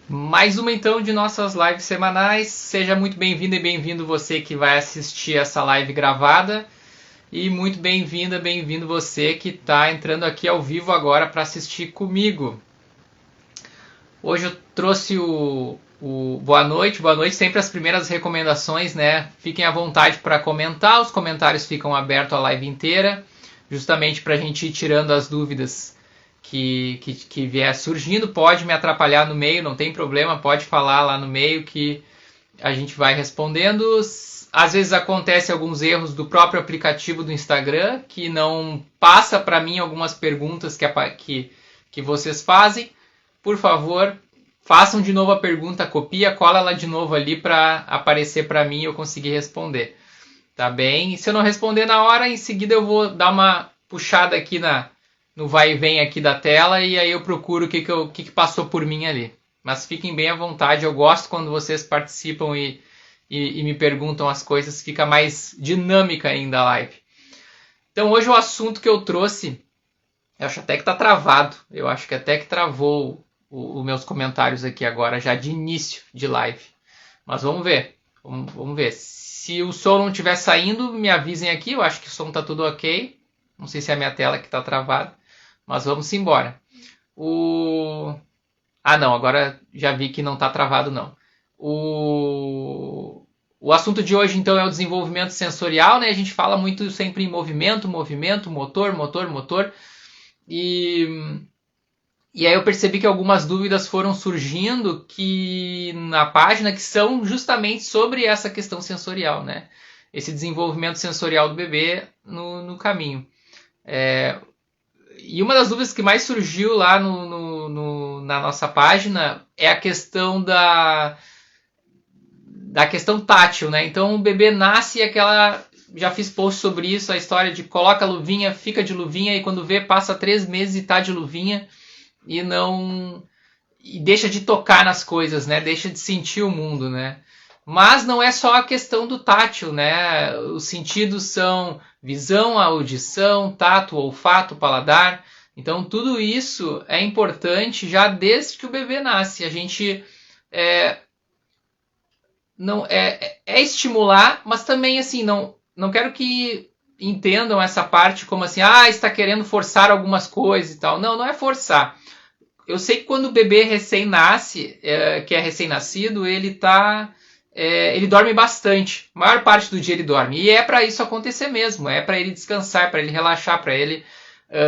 Mais uma então de nossas lives semanais. Seja muito bem-vindo e bem-vindo você que vai assistir essa live gravada. E muito bem-vinda, bem-vindo você que está entrando aqui ao vivo agora para assistir comigo. Hoje eu trouxe o boa noite, sempre as primeiras recomendações, né? Fiquem à vontade para comentar, os comentários ficam abertos a live inteira, justamente para a gente ir tirando as dúvidas que vier surgindo. Pode me atrapalhar no meio, não tem problema, pode falar lá no meio que a gente vai respondendo. Às vezes acontece alguns erros do próprio aplicativo do Instagram, que não passa para mim algumas perguntas que vocês fazem. Por favor, façam de novo a pergunta, copia, cola ela de novo ali para aparecer para mim e eu conseguir responder. Tá bem? E se eu não responder na hora, em seguida eu vou dar uma puxada aqui no vai e vem aqui da tela e aí eu procuro o que passou por mim ali. Mas fiquem bem à vontade, eu gosto quando vocês participam e me perguntam as coisas, fica mais dinâmica ainda a live. Então hoje o assunto que eu trouxe, eu acho até que está travado, eu acho que até que travou os meus comentários aqui agora, já de início de live. Mas vamos ver, vamos ver. Se o som não estiver saindo, me avisem aqui, eu acho que o som está tudo ok. Não sei se é a minha tela que está travada, mas vamos embora. Ah não, agora já vi que não está travado não. O assunto de hoje então é o desenvolvimento sensorial, né? A gente fala muito sempre em movimento, motor. E aí eu percebi que algumas dúvidas foram surgindo na página que são justamente sobre essa questão sensorial, né? Esse desenvolvimento sensorial do bebê no caminho. E uma das dúvidas que mais surgiu lá na nossa página é a questão da questão tátil, né? Então o bebê nasce e já fiz post sobre isso, a história de coloca a luvinha, fica de luvinha e quando vê passa 3 meses e tá de luvinha e deixa de tocar nas coisas, né? Deixa de sentir o mundo, né? Mas não é só a questão do tátil, né? Os sentidos são visão, audição, tato, olfato, paladar. Então tudo isso é importante já desde que o bebê nasce. A gente não é estimular, mas também assim não quero que entendam essa parte como assim, está querendo forçar algumas coisas e tal. Não é forçar. Eu sei que quando o bebê recém-nasce, que é recém-nascido, ele dorme bastante. A maior parte do dia ele dorme. E é para isso acontecer mesmo. É para ele descansar, para ele relaxar, para ele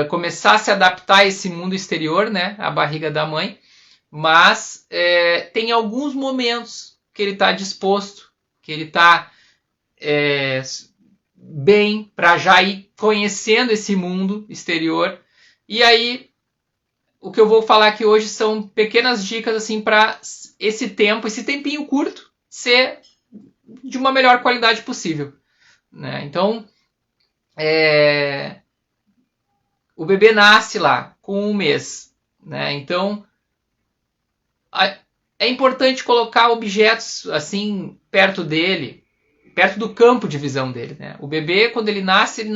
começar a se adaptar a esse mundo exterior, né? A barriga da mãe. Mas tem alguns momentos que ele está disposto, que ele está bem para já ir conhecendo esse mundo exterior. E aí o que eu vou falar aqui hoje são pequenas dicas assim para esse tempinho curto, ser de uma melhor qualidade possível, né? Então, o bebê nasce lá com 1 mês, né? Então, é importante colocar objetos assim perto dele, perto do campo de visão dele, né? O bebê, quando ele nasce, ele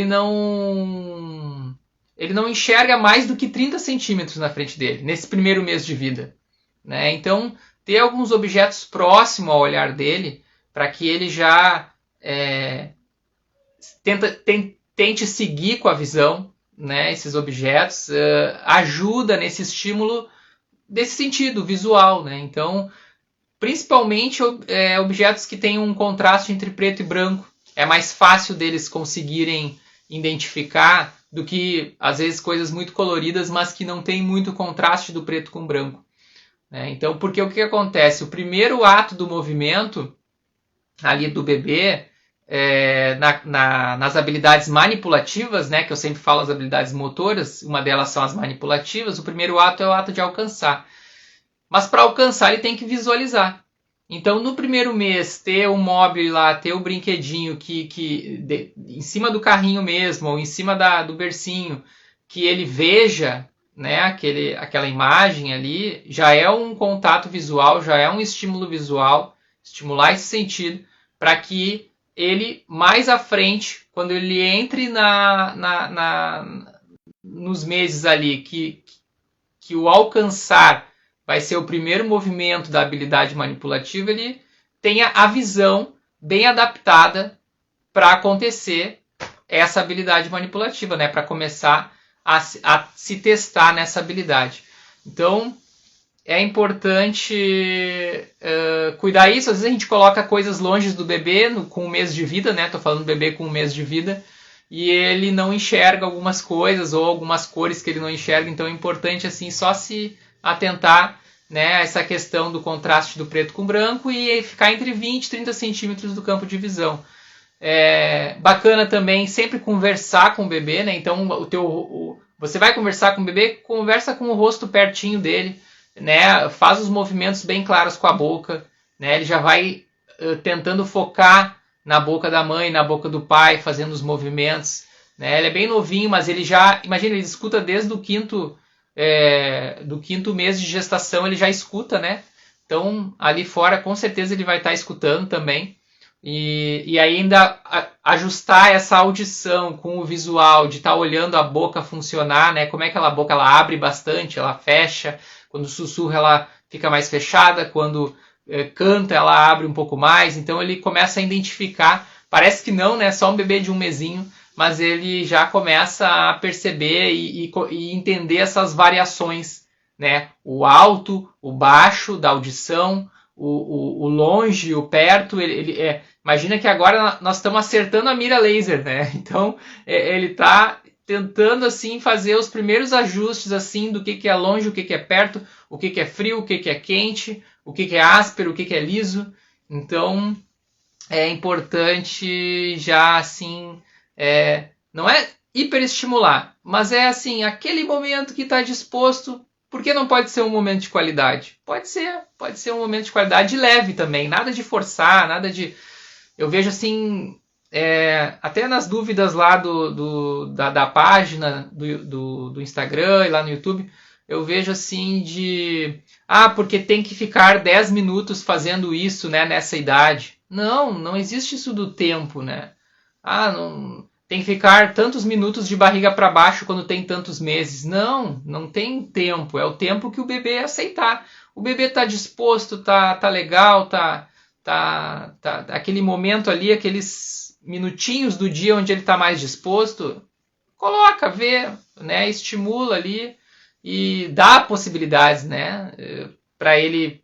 não enxerga mais do que 30 centímetros na frente dele, nesse primeiro mês de vida, né? Então, ter alguns objetos próximos ao olhar dele, para que ele já tente seguir com a visão, né? Esses objetos ajuda nesse estímulo desse sentido visual, né? Então, principalmente objetos que têm um contraste entre preto e branco, é mais fácil deles conseguirem identificar do que, às vezes, coisas muito coloridas, mas que não tem muito contraste do preto com branco. Então, porque o que acontece? O primeiro ato do movimento ali do bebê, nas habilidades manipulativas, né, que eu sempre falo as habilidades motoras, uma delas são as manipulativas, o primeiro ato é o ato de alcançar. Mas para alcançar ele tem que visualizar. Então, no primeiro mês, ter o móvel lá, ter o brinquedinho em cima do carrinho mesmo, ou em cima do bercinho, que ele veja, né, aquela imagem ali, já é um contato visual, já é um estímulo visual, estimular esse sentido, para que ele, mais à frente, quando ele entre nos meses ali, que o alcançar vai ser o primeiro movimento da habilidade manipulativa, ele tenha a visão bem adaptada para acontecer essa habilidade manipulativa, né? Para começar a se testar nessa habilidade. Então, é importante cuidar isso. Às vezes a gente coloca coisas longe do bebê com um mês de vida, né? Tô falando do bebê com um mês de vida, e ele não enxerga algumas coisas ou algumas cores que ele não enxerga. Então é importante assim só se atentar, né, a essa questão do contraste do preto com branco e ficar entre 20 e 30 centímetros do campo de visão. Bacana também sempre conversar com o bebê, né? Então você vai conversar com o bebê, conversa com o rosto pertinho dele, né? Faz os movimentos bem claros com a boca, né? Ele já vai tentando focar na boca da mãe, na boca do pai, fazendo os movimentos, né? Ele é bem novinho, mas ele já, imagina, ele escuta desde o quinto mês de gestação, ele já escuta, né? Então ali fora com certeza ele vai estar escutando também. E ainda ajustar essa audição com o visual, de estar olhando a boca funcionar, né? Como é que a boca ela abre bastante, ela fecha, quando sussurra ela fica mais fechada, quando canta ela abre um pouco mais, então ele começa a identificar, parece que não, né? Só um bebê de um mesinho, mas ele já começa a perceber e entender essas variações, né? O alto, o baixo da audição, o longe, o perto, imagina que agora nós estamos acertando a mira laser, né? Então ele está tentando assim fazer os primeiros ajustes assim do que é longe, o que é perto, o que é frio, o que é quente, o que é áspero, o que é liso. Então é importante já assim, não é hiperestimular, mas é assim aquele momento que está disposto. Por que não pode ser um momento de qualidade? Pode ser um momento de qualidade leve também, nada de forçar, nada de... Eu vejo assim, até nas dúvidas lá da página do Instagram e lá no YouTube, eu vejo assim porque tem que ficar 10 minutos fazendo isso, né, nessa idade. Não existe isso do tempo, né? Não... Tem que ficar tantos minutos de barriga para baixo quando tem tantos meses. Não tem tempo. É o tempo que o bebê aceitar. O bebê está disposto, tá legal, tá aquele momento ali, aqueles minutinhos do dia onde ele está mais disposto, coloca, vê, né, estimula ali e dá possibilidades, né, para ele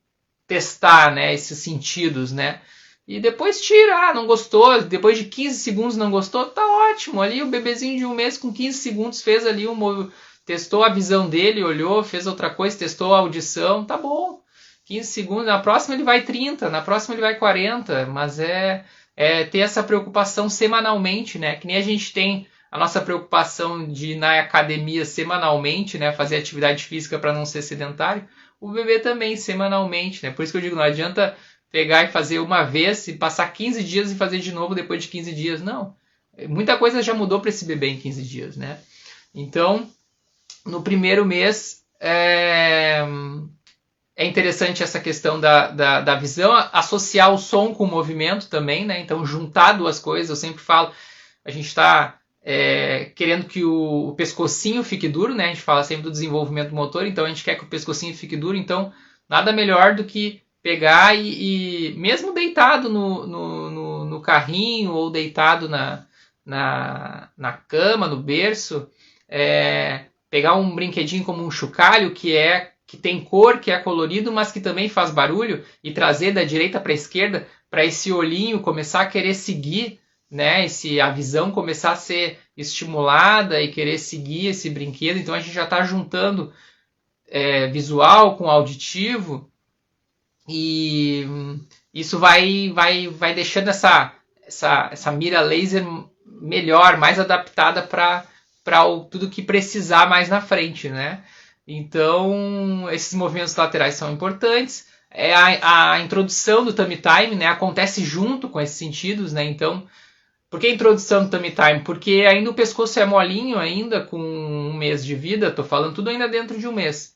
testar, né, esses sentidos, né. E depois tira, não gostou, depois de 15 segundos não gostou, tá ótimo. Ali o bebezinho de um mês com 15 segundos fez ali testou a visão dele, olhou, fez outra coisa, testou a audição, tá bom. 15 segundos, na próxima ele vai 30, na próxima ele vai 40, mas ter essa preocupação semanalmente, né? Que nem a gente tem a nossa preocupação de ir na academia semanalmente, né? Fazer atividade física para não ser sedentário. O bebê também semanalmente, né? Por isso que eu digo, não adianta pegar e fazer uma vez e passar 15 dias e fazer de novo depois de 15 dias. Não. Muita coisa já mudou para esse bebê em 15 dias, né? Então, no primeiro mês, é interessante essa questão da visão, associar o som com o movimento também, né? Então, juntar duas coisas. Eu sempre falo, a gente está querendo que o pescocinho fique duro, né? A gente fala sempre do desenvolvimento motor, então a gente quer que o pescocinho fique duro. Então, nada melhor do que pegar e mesmo deitado no carrinho ou deitado na cama, no berço, pegar um brinquedinho como um chocalho que tem cor, que é colorido, mas que também faz barulho, e trazer da direita para a esquerda para esse olhinho começar a querer seguir, né? A visão começar a ser estimulada e querer seguir esse brinquedo. Então a gente já está juntando visual com auditivo. E isso vai deixando essa mira laser melhor, mais adaptada para tudo que precisar mais na frente, né? Então, esses movimentos laterais são importantes. A introdução do tummy time, né, acontece junto com esses sentidos, né? Então, por que a introdução do tummy time? Porque ainda o pescoço é molinho, ainda com um mês de vida, estou falando tudo ainda dentro de um mês.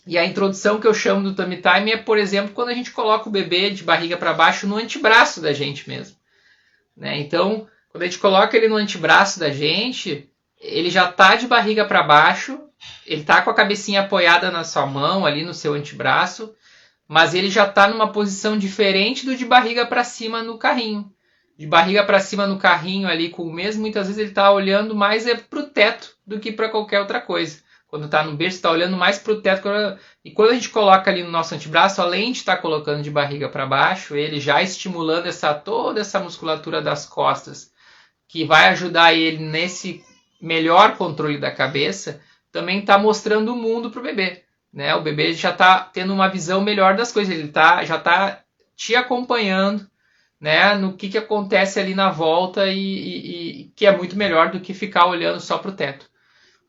E a introdução que eu chamo do tummy time é, por exemplo, quando a gente coloca o bebê de barriga para baixo no antebraço da gente mesmo, né? Então, quando a gente coloca ele no antebraço da gente, ele já está de barriga para baixo, ele tá com a cabecinha apoiada na sua mão, ali no seu antebraço, mas ele já está numa posição diferente do de barriga para cima no carrinho. De barriga para cima no carrinho ali com o mesmo, muitas vezes ele está olhando mais para o teto do que para qualquer outra coisa. Quando está no berço, está olhando mais para o teto. E quando a gente coloca ali no nosso antebraço, além de estar colocando de barriga para baixo, ele já estimulando toda essa musculatura das costas, que vai ajudar ele nesse melhor controle da cabeça, também está mostrando o mundo para o bebê. Né? O bebê já está tendo uma visão melhor das coisas, ele já está te acompanhando, né, no que acontece ali na volta e que é muito melhor do que ficar olhando só para o teto.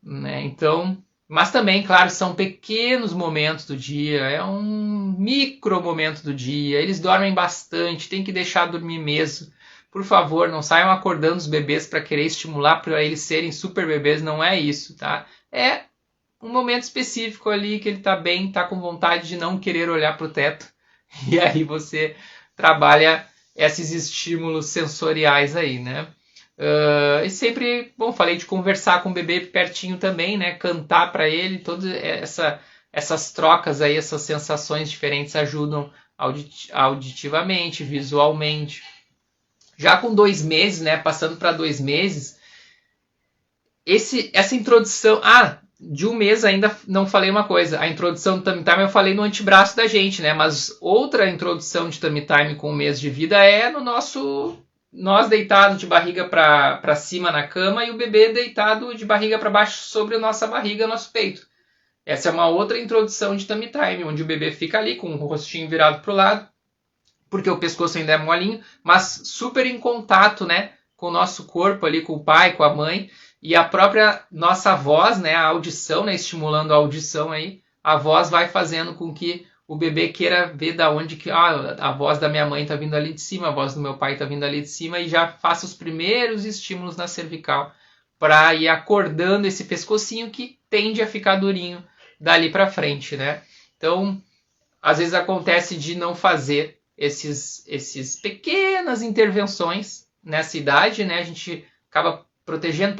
Né? Então, mas também, claro, são pequenos momentos do dia, é um micro momento do dia, eles dormem bastante, tem que deixar dormir mesmo. Por favor, não saiam acordando os bebês para querer estimular para eles serem super bebês, não é isso, tá? É um momento específico ali que ele está bem, está com vontade de não querer olhar para o teto. E aí você trabalha esses estímulos sensoriais aí, né? E sempre, bom, falei de conversar com o bebê pertinho também, né? Cantar para ele, todas essas trocas aí, essas sensações diferentes ajudam auditivamente, visualmente. Já com 2 meses, né? Passando para 2 meses, essa introdução... de 1 mês ainda não falei uma coisa. A introdução do Tummy Time eu falei no antebraço da gente, né? Mas outra introdução de Tummy Time com 1 mês de vida é no nós deitados de barriga para cima na cama e o bebê deitado de barriga para baixo sobre a nossa barriga, nosso peito. Essa é uma outra introdução de Tummy Time, onde o bebê fica ali com o rostinho virado para o lado, porque o pescoço ainda é molinho, mas super em contato, né? Com o nosso corpo ali, com o pai, com a mãe. E a própria nossa voz, né, a audição, né, estimulando a audição aí, a voz vai fazendo com que o bebê queira ver da onde que a voz da minha mãe está vindo ali de cima, a voz do meu pai está vindo ali de cima e já faça os primeiros estímulos na cervical para ir acordando esse pescocinho que tende a ficar durinho dali para frente, né? Então, às vezes acontece de não fazer esses pequenas intervenções nessa idade, né? A gente acaba protegendo,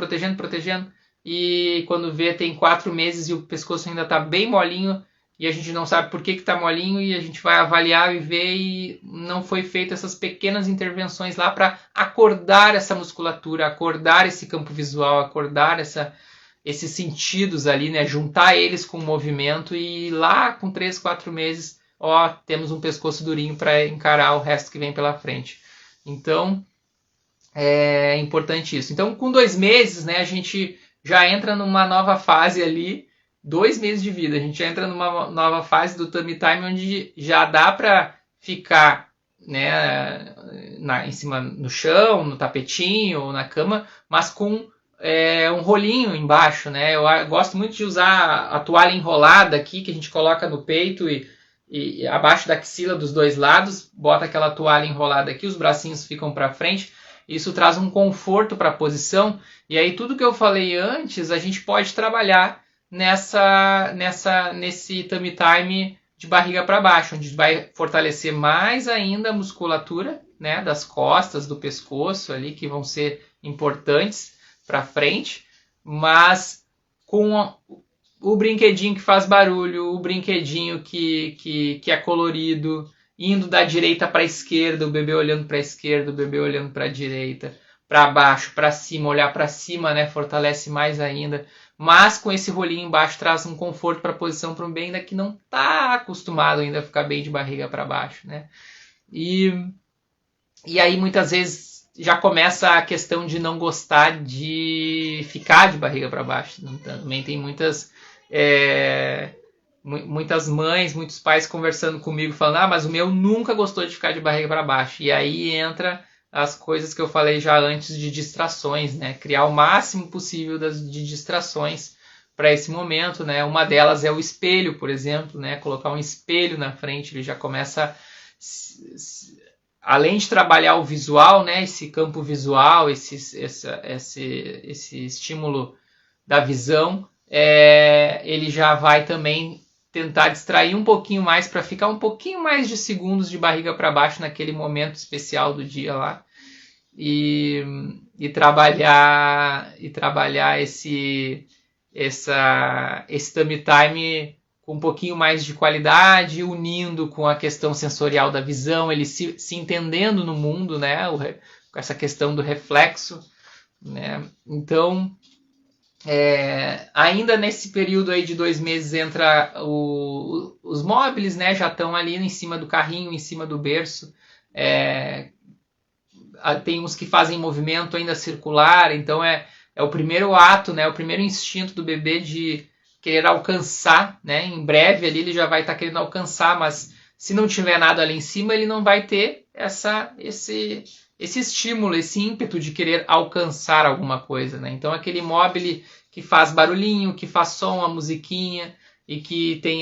e quando vê tem 4 meses e o pescoço ainda está bem molinho e a gente não sabe por que está molinho e a gente vai avaliar e ver e não foi feita essas pequenas intervenções lá para acordar essa musculatura, acordar esse campo visual, acordar esses sentidos ali, né? Juntar eles com o movimento e lá com 3, 4 meses, temos um pescoço durinho para encarar o resto que vem pela frente. Então, é importante isso. Então, com 2 meses, né, a gente já entra numa nova fase ali, 2 meses de vida, a gente já entra numa nova fase do Tummy Time, onde já dá para ficar, né, em cima, no chão, no tapetinho ou na cama, mas com um rolinho embaixo, né? Eu gosto muito de usar a toalha enrolada aqui, que a gente coloca no peito e abaixo da axila dos 2 lados, bota aquela toalha enrolada aqui, os bracinhos ficam para frente. Isso traz um conforto para a posição. E aí tudo que eu falei antes, a gente pode trabalhar nesse Tummy Time de barriga para baixo, onde vai fortalecer mais ainda a musculatura, né, das costas, do pescoço ali, que vão ser importantes para frente, mas com o brinquedinho que faz barulho, o brinquedinho que é colorido, indo da direita para a esquerda, o bebê olhando para a esquerda, o bebê olhando para a direita, para baixo, para cima, olhar para cima, né, fortalece mais ainda. Mas com esse rolinho embaixo traz um conforto para a posição para um bebê ainda que não está acostumado ainda a ficar bem de barriga para baixo, né? E aí muitas vezes já começa a questão de não gostar de ficar de barriga para baixo. Também tem muitas mães, muitos pais conversando comigo, falando, mas o meu nunca gostou de ficar de barriga para baixo. E aí entra as coisas que eu falei já antes de distrações, né? Criar o máximo possível de distrações para esse momento, né? Uma delas é o espelho, por exemplo, né? Colocar um espelho na frente, ele já começa, além de trabalhar o visual, né? Esse campo visual, esse estímulo da visão, ele já vai também tentar distrair um pouquinho mais para ficar um pouquinho mais de segundos de barriga para baixo naquele momento especial do dia lá e trabalhar esse tummy time com um pouquinho mais de qualidade, unindo com a questão sensorial da visão, ele se entendendo no mundo, né? Com essa questão do reflexo, né? Então, ainda nesse período aí de 2 meses entra os móveis, né? Já estão ali em cima do carrinho, em cima do berço. Tem uns que fazem movimento ainda circular, então é o primeiro ato, né? O primeiro instinto do bebê de querer alcançar, né? Em breve ali ele já vai estar querendo alcançar, mas se não tiver nada ali em cima, ele não vai ter esse estímulo, esse ímpeto de querer alcançar alguma coisa, né? Então aquele mobile que faz barulhinho, que faz som, a musiquinha, e que tem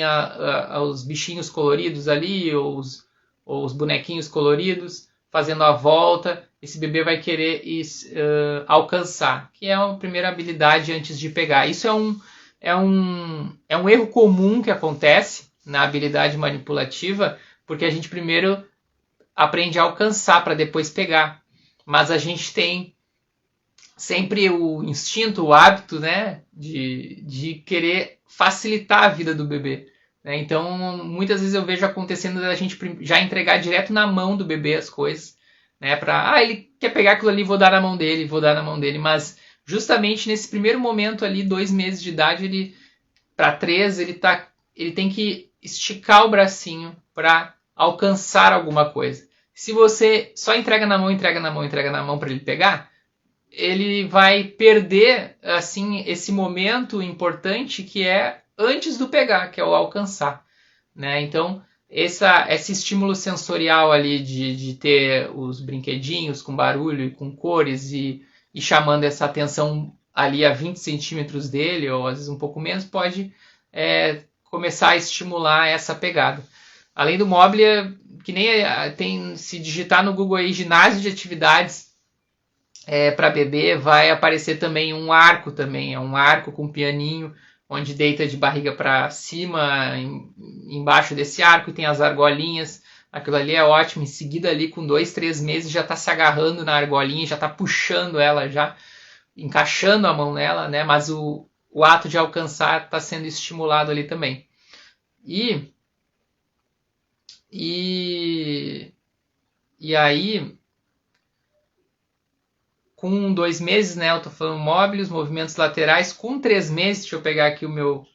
os bichinhos coloridos ali, ou os bonequinhos coloridos, fazendo a volta, esse bebê vai querer alcançar, que é a primeira habilidade antes de pegar. Isso é um erro comum que acontece na habilidade manipulativa, porque a gente primeiro aprende a alcançar para depois pegar. Mas a gente tem sempre o instinto, o hábito, né, de querer facilitar a vida do bebê. Né? Então, muitas vezes eu vejo acontecendo da gente já entregar direto na mão do bebê as coisas. Né, ele quer pegar aquilo ali, vou dar na mão dele, mas justamente nesse primeiro momento ali, 2 meses de idade, para 3, ele tem que esticar o bracinho para alcançar alguma coisa. Se você só entrega na mão para ele pegar, ele vai perder assim esse momento importante que é antes do pegar, que é o alcançar. Né? Então, esse estímulo sensorial ali de ter os brinquedinhos com barulho e com cores e chamando essa atenção ali a 20 centímetros dele, ou às vezes um pouco menos, pode começar a estimular essa pegada. Além do Mobile, que nem se digitar no Google aí, ginásio de atividades para bebê, vai aparecer também um arco também, é um arco com pianinho, onde deita de barriga para cima, embaixo desse arco, e tem as argolinhas. Aquilo ali é ótimo. Em seguida, ali com 2, 3 meses, já está se agarrando na argolinha, já está puxando ela, já encaixando a mão nela, né? Mas o ato de alcançar está sendo estimulado ali também. E aí, com 2 meses, né, eu estou falando móvel, os movimentos laterais. Com 3 meses, deixa eu pegar aqui o meu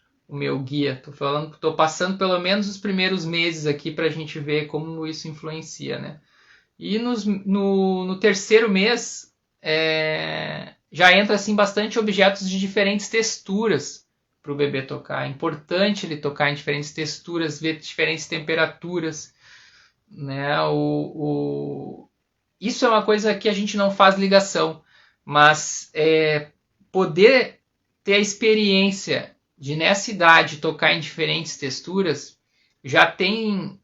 guia. Estou passando pelo menos os primeiros meses aqui para a gente ver como isso influencia, né? E no terceiro mês já entra assim bastante objetos de diferentes texturas para o bebê tocar. É importante ele tocar em diferentes texturas, ver diferentes temperaturas, né? Isso é uma coisa que a gente não faz ligação, mas poder ter a experiência de, nessa idade, tocar em diferentes texturas, já tem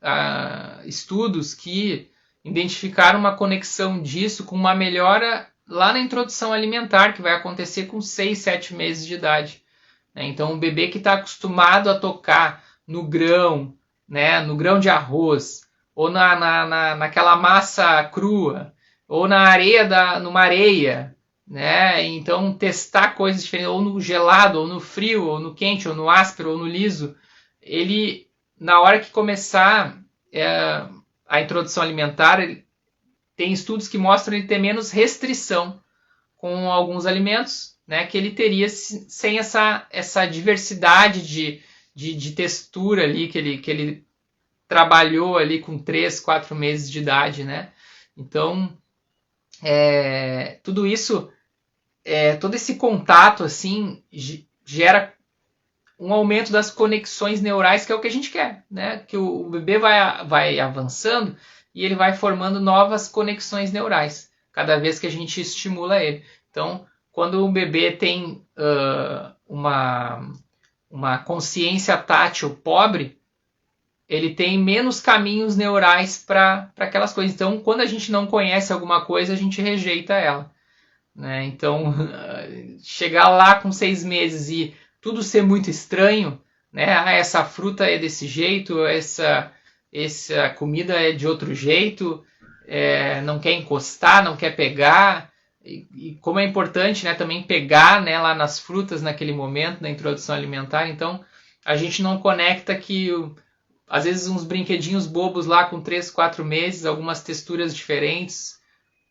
estudos que identificaram uma conexão disso com uma melhora lá na introdução alimentar, que vai acontecer com 6, 7 meses de idade. Então, o bebê que está acostumado a tocar no grão, né, no grão de arroz, ou naquela massa crua, ou numa areia, né? Então testar coisas diferentes, ou no gelado, ou no frio, ou no quente, ou no áspero, ou no liso, ele, na hora que começar a introdução alimentar, tem estudos que mostram ele ter menos restrição com alguns alimentos, né, que ele teria sem essa diversidade de textura ali que ele trabalhou ali com 3, 4 meses de idade, né? Então, tudo isso, todo esse contato assim gera um aumento das conexões neurais, que é o que a gente quer, né? Que o bebê vai avançando e ele vai formando novas conexões neurais cada vez que a gente estimula ele. Então, quando o bebê tem uma consciência tátil pobre, ele tem menos caminhos neurais para aquelas coisas. Então, quando a gente não conhece alguma coisa, a gente rejeita ela. Né? Então, chegar lá com 6 meses e tudo ser muito estranho, né? Essa fruta é desse jeito, essa comida é de outro jeito, não quer encostar, não quer pegar, E como é importante, né, também pegar, né, lá nas frutas naquele momento da introdução alimentar. Então a gente não conecta que às vezes uns brinquedinhos bobos lá com 3, 4 meses, algumas texturas diferentes,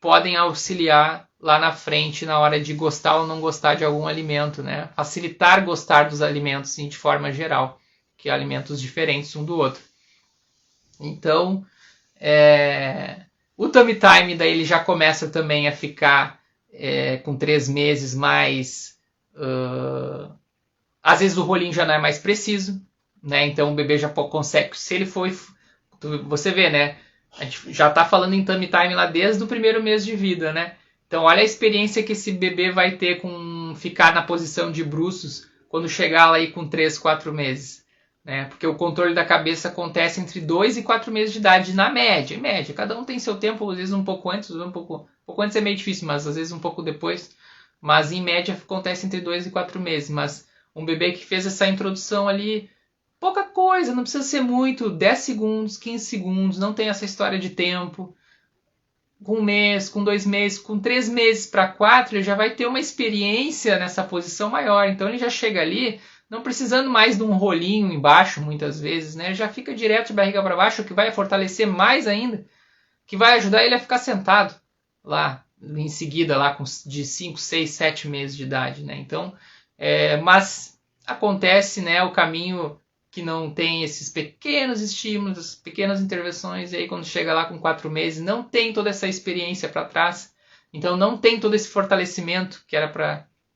podem auxiliar lá na frente na hora de gostar ou não gostar de algum alimento, né? Facilitar gostar dos alimentos, sim, de forma geral, que alimentos diferentes um do outro. Então, o tummy time daí ele já começa também a ficar com 3 meses mais... às vezes o rolinho já não é mais preciso, né? Então o bebê já consegue... Se ele for... Você vê, né? A gente já está falando em tummy time lá desde o primeiro mês de vida, né? Então olha a experiência que esse bebê vai ter com ficar na posição de bruços quando chegar lá aí com 3, 4 meses. Né? Porque o controle da cabeça acontece entre 2 e 4 meses de idade, na média. Em média, cada um tem seu tempo, às vezes um pouco antes, um pouco antes é meio difícil, mas às vezes um pouco depois. Mas em média acontece entre 2 e 4 meses. Mas um bebê que fez essa introdução ali, pouca coisa, não precisa ser muito, 10 segundos, 15 segundos, não tem essa história de tempo. Com 1 mês, com 2 meses, com 3 meses para 4, ele já vai ter uma experiência nessa posição maior. Então ele já chega ali não precisando mais de um rolinho embaixo, muitas vezes, né? Já fica direto de barriga para baixo, o que vai fortalecer mais ainda, que vai ajudar ele a ficar sentado lá, em seguida, lá de 5, 6, 7 meses de idade, né? Então, mas acontece, né, o caminho que não tem esses pequenos estímulos, essas pequenas intervenções, e aí quando chega lá com 4 meses, não tem toda essa experiência para trás, então não tem todo esse fortalecimento que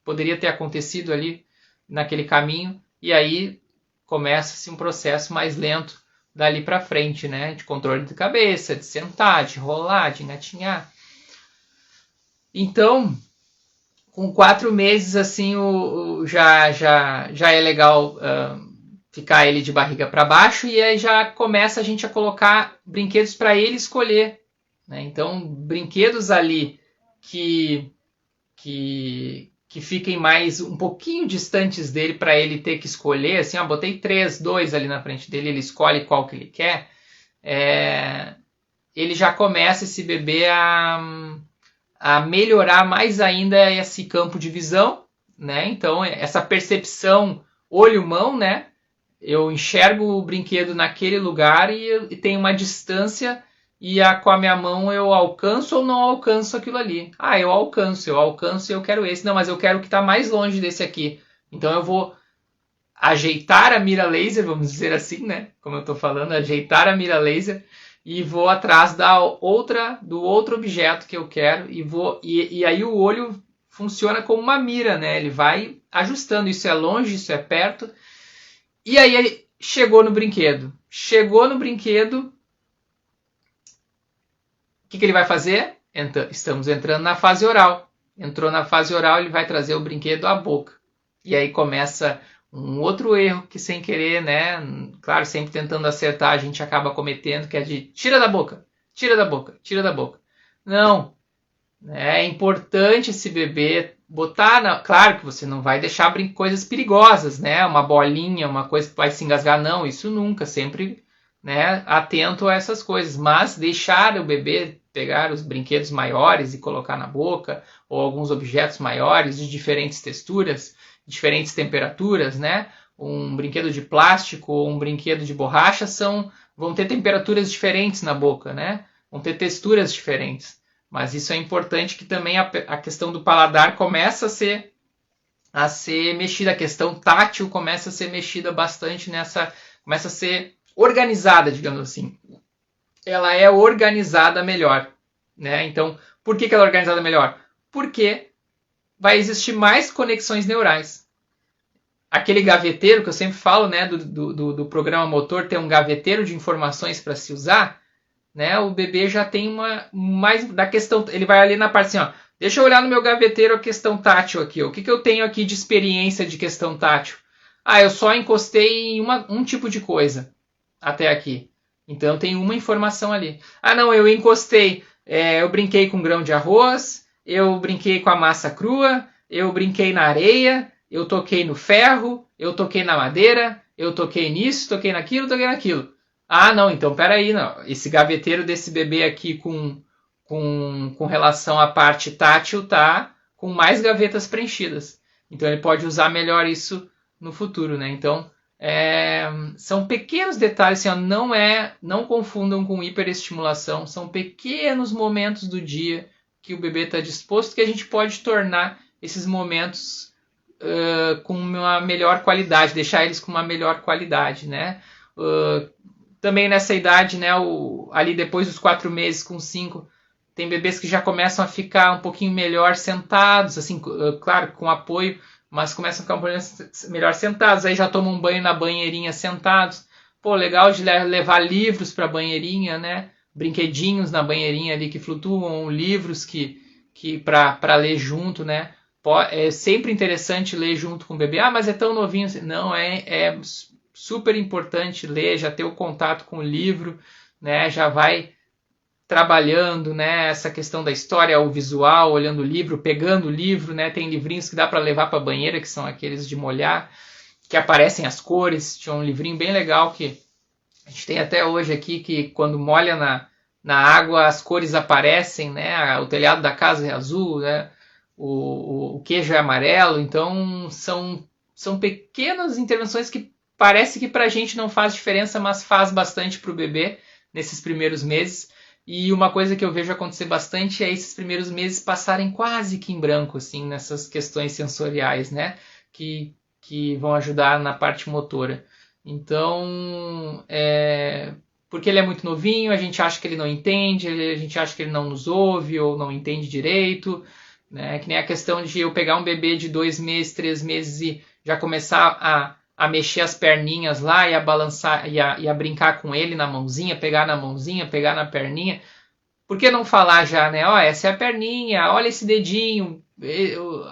poderia ter acontecido ali naquele caminho, e aí começa-se um processo mais lento dali para frente, né, de controle de cabeça, de sentar, de rolar, de engatinhar. Então, com 4 meses, assim, já é legal ficar ele de barriga para baixo, e aí já começa a gente a colocar brinquedos para ele escolher, né? Então, brinquedos ali que fiquem mais um pouquinho distantes dele para ele ter que escolher, assim, botei 3, 2 ali na frente dele, ele escolhe qual que ele quer, ele já começa esse bebê a melhorar mais ainda esse campo de visão, né? Então, essa percepção olho-mão, né? Eu enxergo o brinquedo naquele lugar e tenho uma distância, e com a minha mão eu alcanço ou não alcanço aquilo ali. Eu alcanço e eu quero esse. Não, mas eu quero o que está mais longe desse aqui. Então eu vou ajeitar a mira laser, vamos dizer assim, né? Como eu estou falando, ajeitar a mira laser e vou atrás do outro objeto que eu quero e aí o olho funciona como uma mira, né? Ele vai ajustando, isso é longe, isso é perto. E aí chegou no brinquedo. O que ele vai fazer? Estamos entrando na fase oral. Entrou na fase oral, ele vai trazer o brinquedo à boca. E aí começa um outro erro que, sem querer, né? Claro, sempre tentando acertar, a gente acaba cometendo, que é de tira da boca, tira da boca, tira da boca. Não. É importante esse bebê botar... Claro que você não vai deixar coisas perigosas, né? Uma bolinha, uma coisa que vai se engasgar. Não, isso nunca. Sempre, né, atento a essas coisas. Mas deixar o bebê pegar os brinquedos maiores e colocar na boca, ou alguns objetos maiores de diferentes texturas, diferentes temperaturas, né? Um brinquedo de plástico ou um brinquedo de borracha vão ter temperaturas diferentes na boca, né? Vão ter texturas diferentes. Mas isso é importante, que também a questão do paladar começa a ser mexida, a questão tátil começa a ser mexida bastante começa a ser organizada, digamos assim. Ela é organizada melhor, né? Então, por que ela é organizada melhor? Porque vai existir mais conexões neurais. Aquele gaveteiro que eu sempre falo, né, do programa motor, ter um gaveteiro de informações para se usar, né? O bebê já tem mais da questão, ele vai ali na parte assim, deixa eu olhar no meu gaveteiro a questão tátil aqui, o que eu tenho aqui de experiência de questão tátil? Eu só encostei em um tipo de coisa até aqui, então tem uma informação ali. Não, eu encostei, eu brinquei com grão de arroz, eu brinquei com a massa crua, eu brinquei na areia, eu toquei no ferro, eu toquei na madeira, eu toquei nisso, toquei naquilo, toquei naquilo. Não, então peraí, não. Esse gaveteiro desse bebê aqui com com relação à parte tátil, tá com mais gavetas preenchidas. Então ele pode usar melhor isso no futuro, né? Então são pequenos detalhes, assim, ó, não confundam com hiperestimulação, são pequenos momentos do dia que o bebê está disposto, que a gente pode tornar esses momentos com uma melhor qualidade, deixar eles com uma melhor qualidade, né? Também nessa idade, né, ali depois dos 4 meses, com 5, tem bebês que já começam a ficar um pouquinho melhor sentados, assim, claro, com apoio, mas começam a ficar um pouquinho melhor sentados, aí já tomam um banho na banheirinha sentados. Pô, legal de levar livros para a banheirinha, né? Brinquedinhos na banheirinha ali que flutuam, livros que para ler junto, né? É sempre interessante ler junto com o bebê. Ah, mas é tão novinho. Não, é super importante ler, já ter o contato com o livro, né? Já vai trabalhando, né, essa questão da história, o visual, olhando o livro, pegando o livro, né, tem livrinhos que dá para levar para a banheira, que são aqueles de molhar, que aparecem as cores. Tinha um livrinho bem legal que a gente tem até hoje aqui, que quando molha na água as cores aparecem, né, o telhado da casa é azul, né, o queijo é amarelo. Então são pequenas intervenções que parece que para a gente não faz diferença, mas faz bastante para o bebê nesses primeiros meses. E uma coisa que eu vejo acontecer bastante é esses primeiros meses passarem quase que em branco, assim, nessas questões sensoriais, né? Que vão ajudar na parte motora. Então, porque ele é muito novinho, a gente acha que ele não entende, a gente acha que ele não nos ouve ou não entende direito, né? Que nem a questão de eu pegar um bebê de 2 meses, 3 meses e já começar a mexer as perninhas lá e a balançar e a brincar com ele na mãozinha, pegar na mãozinha, pegar na perninha. Por que não falar já, né? Ó, essa é a perninha, olha esse dedinho,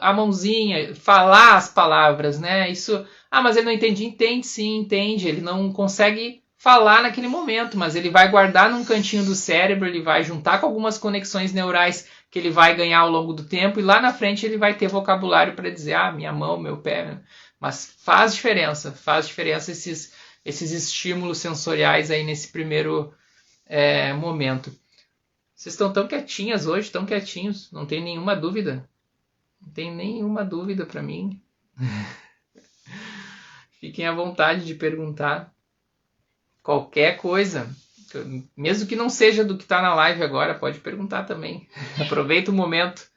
a mãozinha, falar as palavras, né? Isso, mas ele não entende. Entende sim, entende. Ele não consegue falar naquele momento, mas ele vai guardar num cantinho do cérebro, ele vai juntar com algumas conexões neurais que ele vai ganhar ao longo do tempo, e lá na frente ele vai ter vocabulário para dizer, minha mão, meu pé. Mas faz diferença esses estímulos sensoriais aí nesse primeiro momento. Vocês estão tão quietinhas hoje, tão quietinhos, não tem nenhuma dúvida. Não tem nenhuma dúvida para mim. Fiquem à vontade de perguntar qualquer coisa, mesmo que não seja do que está na live agora, pode perguntar também. Aproveita o momento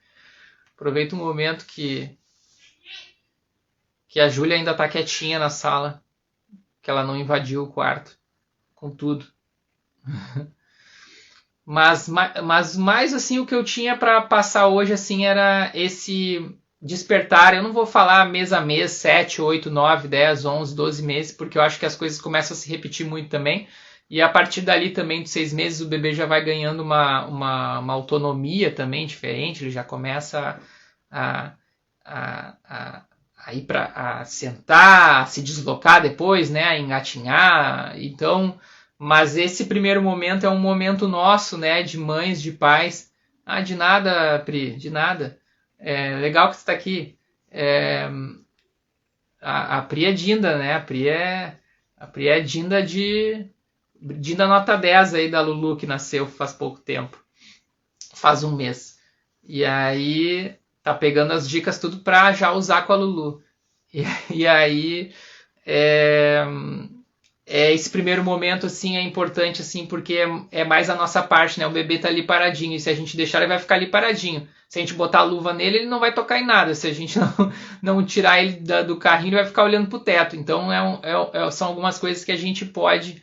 que a Júlia ainda está quietinha na sala, que ela não invadiu o quarto com tudo. Mas mais assim, o que eu tinha para passar hoje assim era esse despertar. Eu não vou falar mês a mês, 7, 8, 9, 10, 11, 12 meses, porque eu acho que as coisas começam a se repetir muito também. E a partir dali também, de 6 meses, o bebê já vai ganhando uma autonomia também diferente. Ele já começa a ir a sentar, a se deslocar depois, né, a engatinhar. Então, mas esse primeiro momento é um momento nosso, né, de mães, de pais. De nada, Pri, de nada. Legal que você está aqui. A Pri é Dinda, né? A Pri é Dinda nota 10 aí da Lulu, que nasceu faz pouco tempo. Faz um mês. E aí tá pegando as dicas tudo para já usar com a Lulu. E aí esse primeiro momento assim é importante assim, porque é mais a nossa parte, né? O bebê tá ali paradinho, e se a gente deixar ele vai ficar ali paradinho. Se a gente botar a luva nele, ele não vai tocar em nada. Se a gente não tirar ele do carrinho, ele vai ficar olhando pro teto. Então são algumas coisas que a gente pode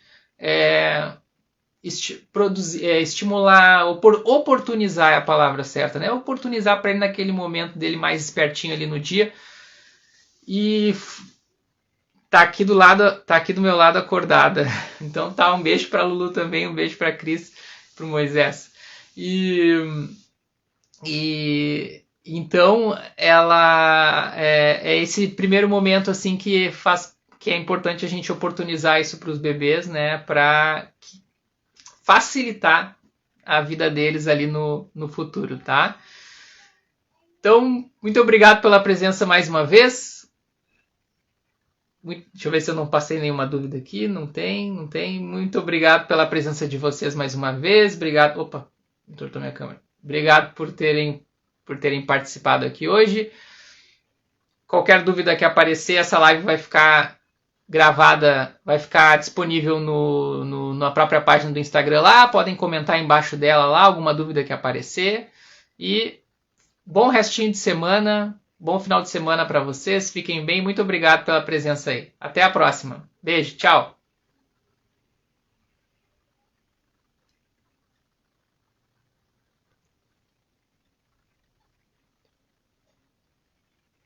estimular, oportunizar é a palavra certa, né? Oportunizar para ele naquele momento dele mais espertinho ali no dia. E tá aqui do meu lado acordada. Então tá, um beijo pra Lulu também, um beijo pra Cris, pro Moisés. Então ela é esse primeiro momento assim que é importante a gente oportunizar isso para os bebês, né, para facilitar a vida deles ali no futuro, tá? Então, muito obrigado pela presença mais uma vez. Deixa eu ver se eu não passei nenhuma dúvida aqui. Não tem. Muito obrigado pela presença de vocês mais uma vez. Obrigado. Opa, Entortou minha câmera. Obrigado por terem participado aqui hoje. Qualquer dúvida que aparecer, essa live vai ficar gravada, vai ficar disponível na própria página do Instagram lá. Podem comentar embaixo dela lá, alguma dúvida que aparecer. E bom restinho de semana, bom final de semana para vocês. Fiquem bem, muito obrigado pela presença aí. Até a próxima. Beijo, tchau.